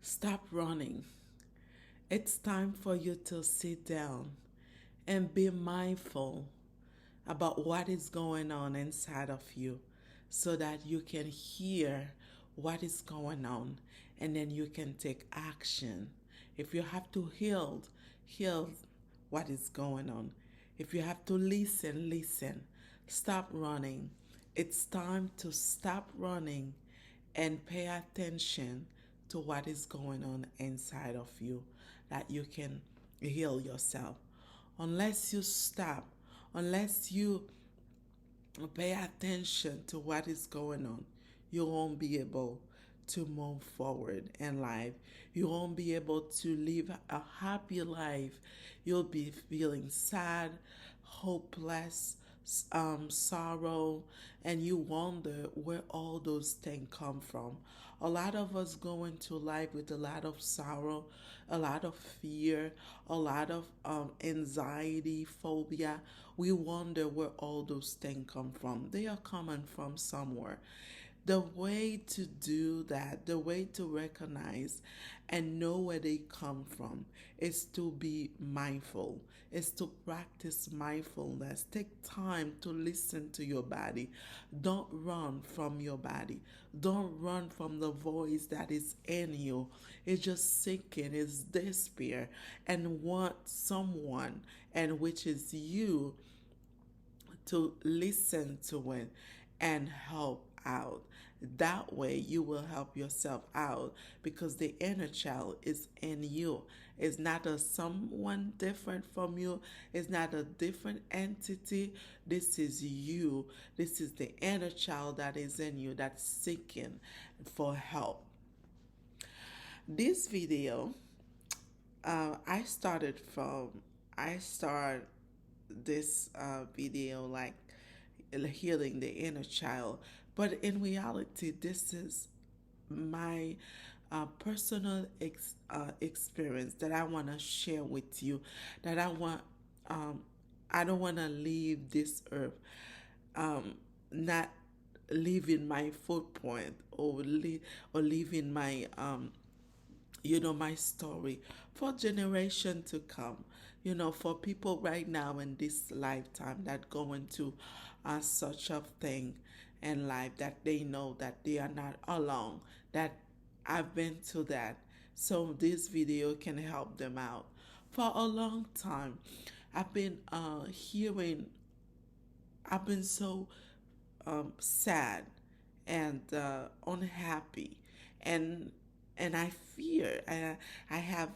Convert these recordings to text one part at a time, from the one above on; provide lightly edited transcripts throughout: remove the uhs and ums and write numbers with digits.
Stop running. It's time for you to sit down and be mindful about what is going on inside of you so that you can hear what is going on and then you can take action. If you have to heal what is going on. If you have to listen, listen. Stop running. It's time to stop running and pay attention to what is going on inside of you that you can heal yourself. Unless you stop, unless you pay attention to what is going on, you won't be able to move forward in life. You won't be able to live a happy life. You'll be feeling sad, hopeless, sorrow, and you wonder where all those things come from. A lot of us go into life with a lot of sorrow, a lot of fear, a lot of anxiety, phobia. We wonder where all those things come from. They are coming from somewhere. The way to do that, the way to recognize and know where they come from is to be mindful, is to practice mindfulness. Take time to listen to your body. Don't run from your body. Don't run from the voice that is in you. It's just sinking, it's despair, and want someone, and which is you, to listen to it and help out. That way, you will help yourself out because the inner child is in you. It's not a someone different from you. It's not a different entity. This is you. This is the inner child that is in you that's seeking for help. This video, I started from, I start this video like healing the inner child, but in reality this is my personal experience that I want to share with you, that um, I don't want to leave this earth not leaving my footprint or leaving my my story for generation to come. For people right now in this lifetime that going to such a thing in life, that they know that they are not alone, that I've been to that. So this video can help them out. For a long time, I've been hearing, I've been so sad and unhappy, and I fear. I have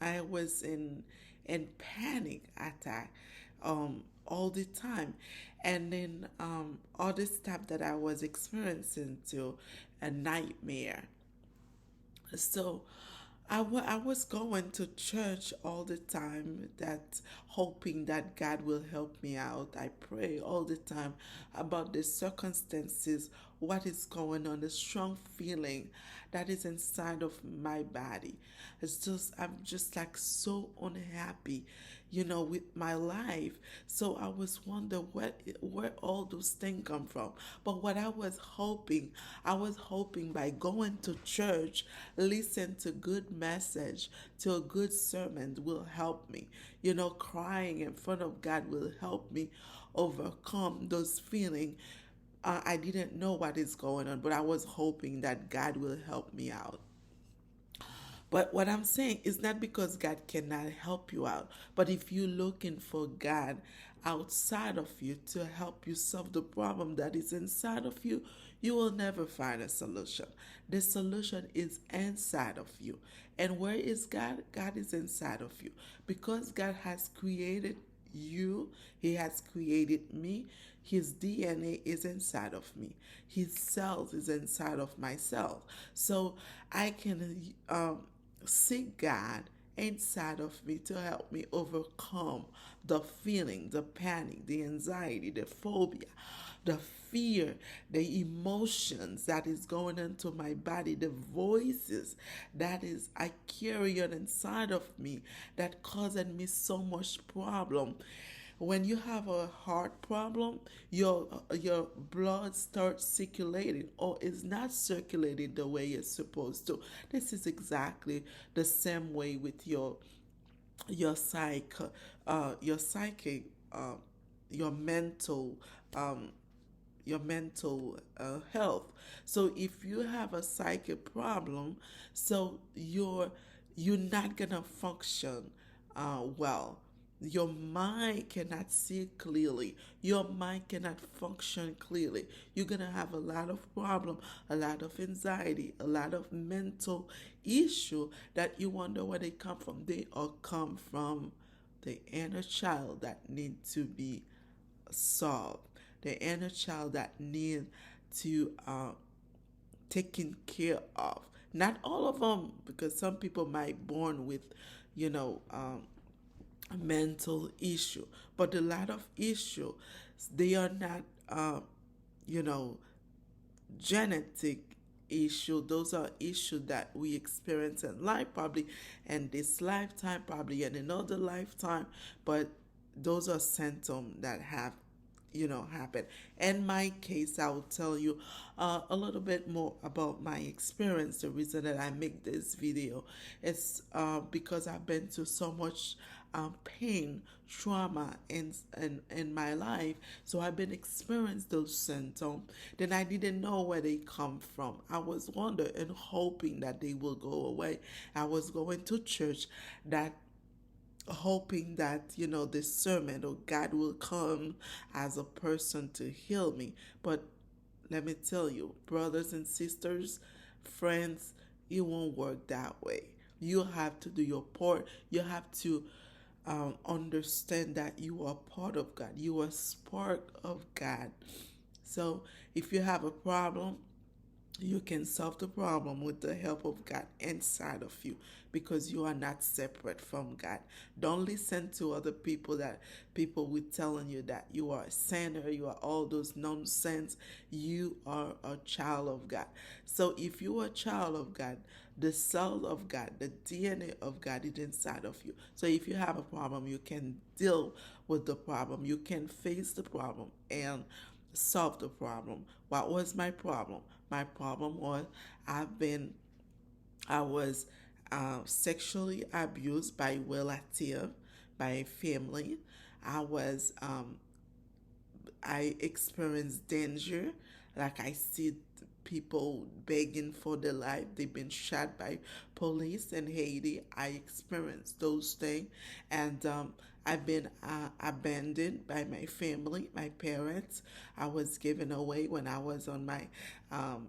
I was in panic attack all the time, and then all the stuff that I was experiencing to a nightmare. So I was going to church all the time, that hoping that God will help me out. I pray all the time about the circumstances, what is going on, the strong feeling that is inside of my body. I'm just like so unhappy, with my life. So I was wondering where all those things come from. But what I was hoping by going to church, listen to good message, to a good sermon will help me. Crying in front of God will help me overcome those feelings. I didn't know what is going on, but I was hoping that God will help me out. But what I'm saying is not because God cannot help you out, but if you're looking for God outside of you to help you solve the problem that is inside of you, you will never find a solution. The solution is inside of you. And where is God? God is inside of you. Because God has created you, He has created me. His DNA is inside of me. His cells is inside of myself. So I can seek God inside of me to help me overcome the feeling, the panic, the anxiety, the phobia, the fear, the emotions that is going into my body, the voices that is I carry on inside of me that causing me so much problem. When you have a heart problem, your blood starts circulating or is not circulating the way it's supposed to. This is exactly the same way with your psych, your psychic, your mental, um, your mental health. So if you have a psychic problem, so you're not gonna function well. Your mind cannot see clearly. Your mind cannot function clearly. You're gonna have a lot of problem, a lot of anxiety, a lot of mental issue that you wonder where they come from. They all come from the inner child that need to be solved, the inner child that need to taken care of. Not all of them, because some people might born with, you know, a mental issue, but a lot of issue, they are not, you know, genetic issue. Those are issues that we experience in life, probably in this lifetime, probably in another lifetime, but those are symptoms that have, happen. In my case, I will tell you a little bit more about my experience. The reason that I make this video is because I've been through so much pain, trauma in my life. So I've been experiencing those symptoms. Then I didn't know where they come from. I was wondering and hoping that they will go away. I was going to church, that hoping that the sermon or God will come as a person to heal me. But let me tell you, brothers and sisters, friends, it won't work that way. You have to do your part. You have to understand that you are part of God. You are spark of God. So if you have a problem, you can solve the problem with the help of God inside of you, because you are not separate from God. Don't listen to other people, that people will telling you that you are a sinner, you are all those nonsense. You are a child of God. So if you are a child of God, the soul of God, the DNA of God is inside of you. So if you have a problem, you can deal with the problem. You can face the problem and solve the problem. What was my problem? My problem was I've been I was sexually abused by relative, by family. I was I experienced danger. Like I see people begging for their life. They've been shot by police in Haiti. I experienced those things, and I've been abandoned by my family, my parents. I was given away when I was on my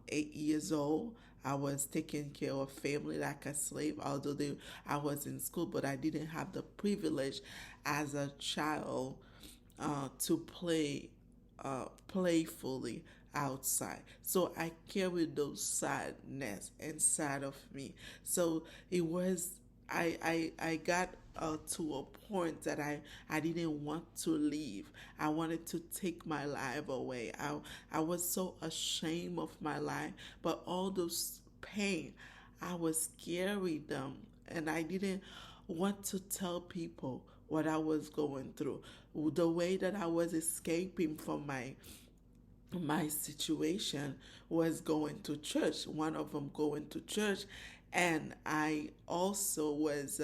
8 years old. I was taking care of family like a slave, although I was in school, but I didn't have the privilege as a child to play playfully outside. So I carried those sadness inside of me. So it was I got to a point that I didn't want to leave. I wanted to take my life away. I was so ashamed of my life, but all those pain, I was carrying them, and I didn't want to tell people what I was going through. The way that I was escaping from my situation was going to church. One of them going to church, and I also was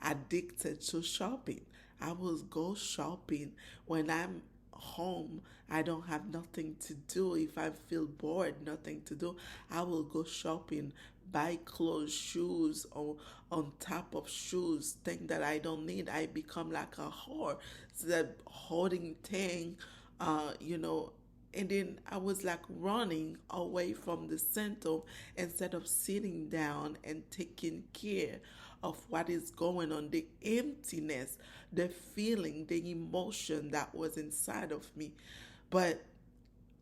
addicted to shopping. I will go shopping when I'm home. I don't have nothing to do. If I feel bored, nothing to do, I will go shopping, buy clothes, shoes, or on top of shoes, things that I don't need. I become like a whore. So that hoarding thing, you know, and then I was like running away from the symptom instead of sitting down and taking care of what is going on, the emptiness, the feeling, the emotion that was inside of me. But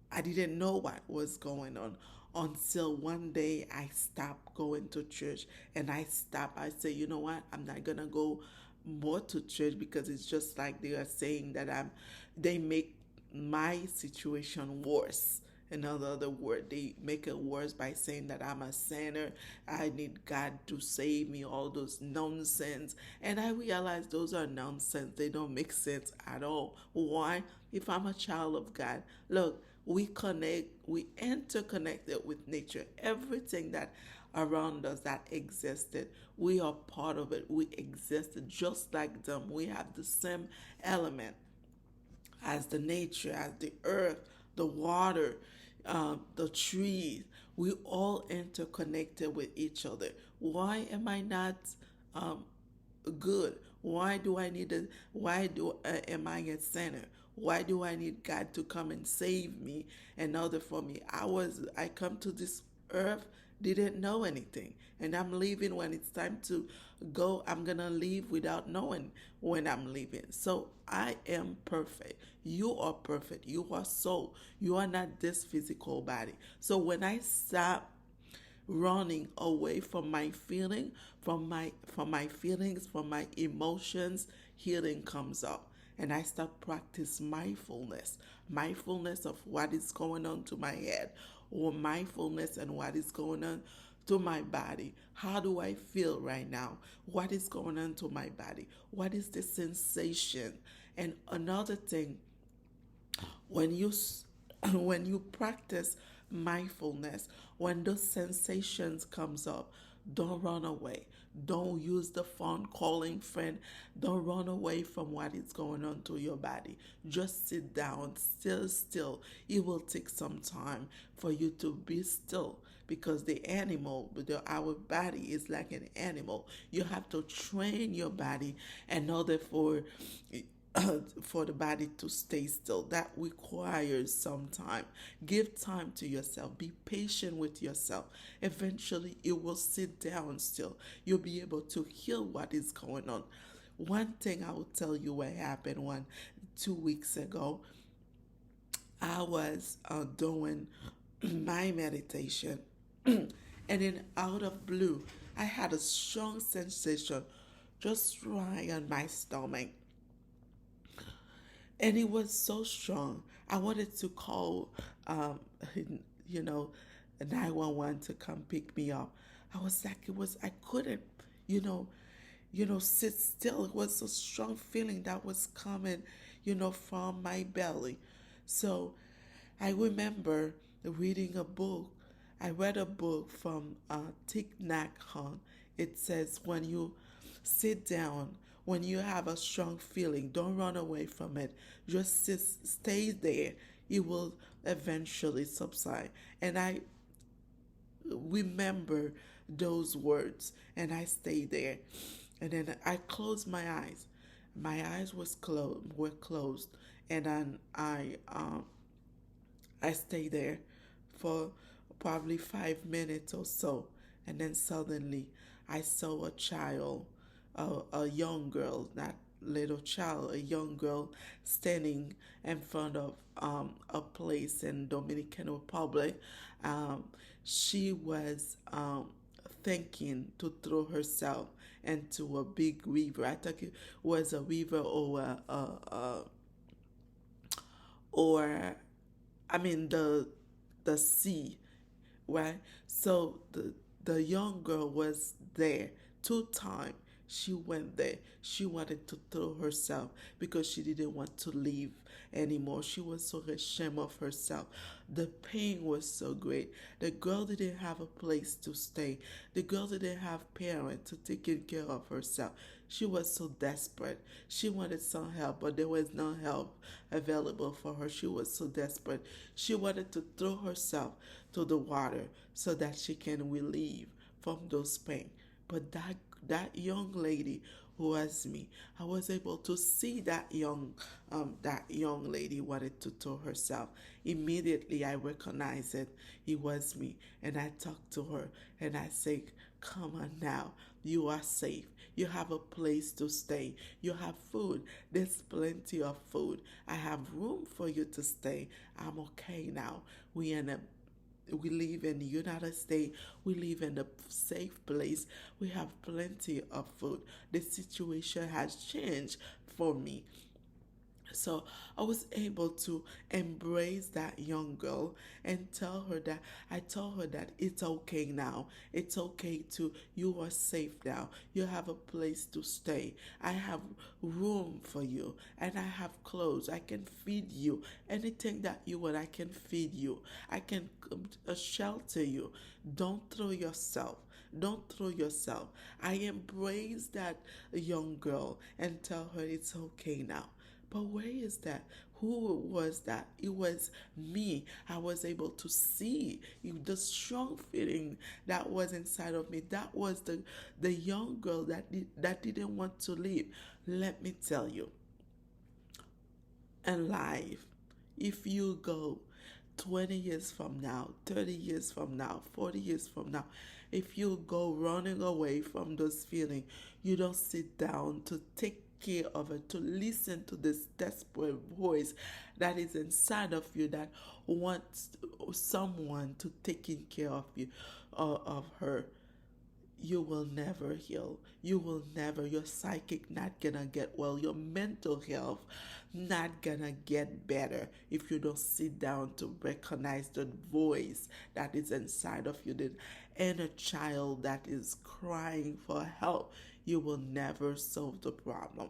I didn't know what was going on until one day I stopped going to church, and I say, you know what, I'm not gonna go more to church, because it's just like they are saying that they make my situation worse. In other word, they make it worse by saying that I'm a sinner. I need God to save me, all those nonsense. And I realize those are nonsense. They don't make sense at all. Why? If I'm a child of God, look, we interconnected with nature. Everything that around us that existed, we are part of it. We existed just like them. We have the same element as the nature, as the earth, the water, the trees. We all interconnected with each other. Why am I not um, good? Why do I need a, why do am I a sinner? Why do I need God to come and save me in order for me? I come to this earth, didn't know anything, and I'm leaving when it's time to go. I'm gonna leave without knowing when I'm leaving. So I am perfect. You are perfect. You are soul. You are not this physical body. So when I stop running away from my feeling, from my emotions, healing comes up. And I start practice mindfulness of what is going on to my head, or mindfulness and what is going on to my body. How do I feel right now? What is going on to my body? What is the sensation? And another thing, when you when you practice mindfulness, when those sensations comes up, don't run away. Don't use the phone calling friend. Don't run away from what is going on to your body. Just sit down, still. It will take some time for you to be still, because our body is like an animal. You have to train your body in order for the body to stay still. That requires some time. Give time to yourself. Be patient with yourself. Eventually, it will sit down still. You'll be able to hear what is going on. One thing I will tell you what happened 2 weeks ago. I was doing my meditation, and then out of blue, I had a strong sensation just right on my stomach, and it was so strong. I wanted to call, um, you know, 911 to come pick me up. I was like, I couldn't, you know, sit still. It was a strong feeling that was coming, from my belly. So I remember reading a book. I read a book from Thich Nhat Hanh. It says, when you sit down, when you have a strong feeling, don't run away from it. Just stay there. It will eventually subside. And I remember those words, and I stayed there. And then I closed my eyes. My eyes were closed, and then I stayed there for probably 5 minutes or so, and then suddenly I saw a child, a young girl, not little child, a young girl standing in front of a place in Dominican Republic. Um, she was thinking to throw herself into a big river. I think it was a river or I mean the sea, right? So the young girl was there 2 times. She went there. She wanted to throw herself because she didn't want to live anymore. She was so ashamed of herself. The pain was so great. The girl didn't have a place to stay. The girl didn't have parents to take care of herself. She was so desperate. She wanted some help, but there was no help available for her. She was so desperate. She wanted to throw herself to the water so that she can relieve from those pain. But that young lady was me. I was able to see that young lady wanted to throw herself. Immediately I recognized it. It was me, and I talked to her and I said, "Come on now. You are safe. You have a place to stay. You have food. There's plenty of food. I have room for you to stay. I'm okay now. We live in the United States. We live in a safe place. We have plenty of food. The situation has changed for me." So I was able to embrace that young girl and tell her that I told her that it's okay now. It's okay to, you are safe now. You have a place to stay. I have room for you and I have clothes. I can feed you. Anything that you want, I can feed you. I can shelter you. Don't throw yourself. Don't throw yourself. I embrace that young girl and tell her it's okay now. But where is that? Who was that? It was me. I was able to see the strong feeling that was inside of me. That was the young girl that didn't want to leave. Let me tell you, in life, if you go 20 years from now, 30 years from now, 40 years from now, if you go running away from those feelings, you don't sit down to take care of it, to listen to this desperate voice that is inside of you that wants someone to taking care of you or of her, you will never heal. You will never, your psychic not gonna get well, your mental health not gonna get better if you don't sit down to recognize the voice that is inside of you, the inner child that is crying for help. You will never solve the problem.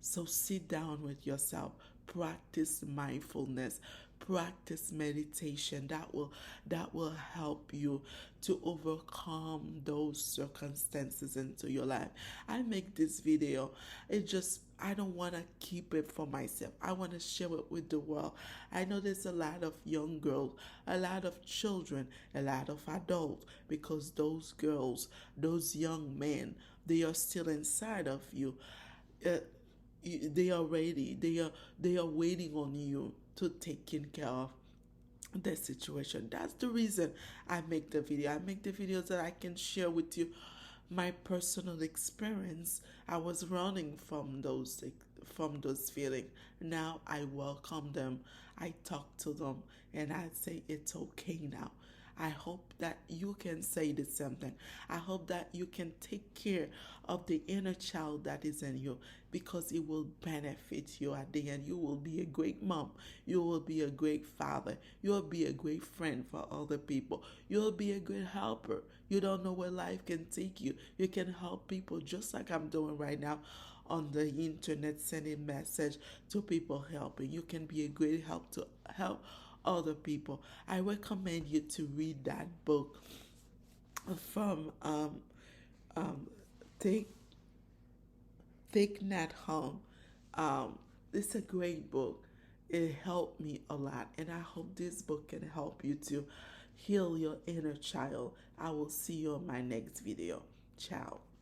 So sit down with yourself, practice mindfulness, practice meditation. That will help you to overcome those circumstances into your life. I make this video. It just, I don't want to keep it for myself. I want to share it with the world. I know there's a lot of young girls, a lot of children, a lot of adults, because those girls, those young men, they are still inside of you. Uh, they are ready. They are waiting on you to taking care of the situation. That's the reason I make the video. I make the videos that I can share with you my personal experience. I was running from those feelings. Now I welcome them. I talk to them and I say it's okay now. I hope that you can say the same thing. I hope that you can take care of the inner child that is in you, because it will benefit you at the end. You will be a great mom. You will be a great father. You will be a great friend for other people. You will be a good helper. You don't know where life can take you. You can help people just like I'm doing right now on the internet, sending message to people, helping. You can be a great help to help other people. I recommend you to read that book from um, Take Nat Home. It's a great book. It helped me a lot, and I hope this book can help you to heal your inner child. I will see you on my next video. Ciao.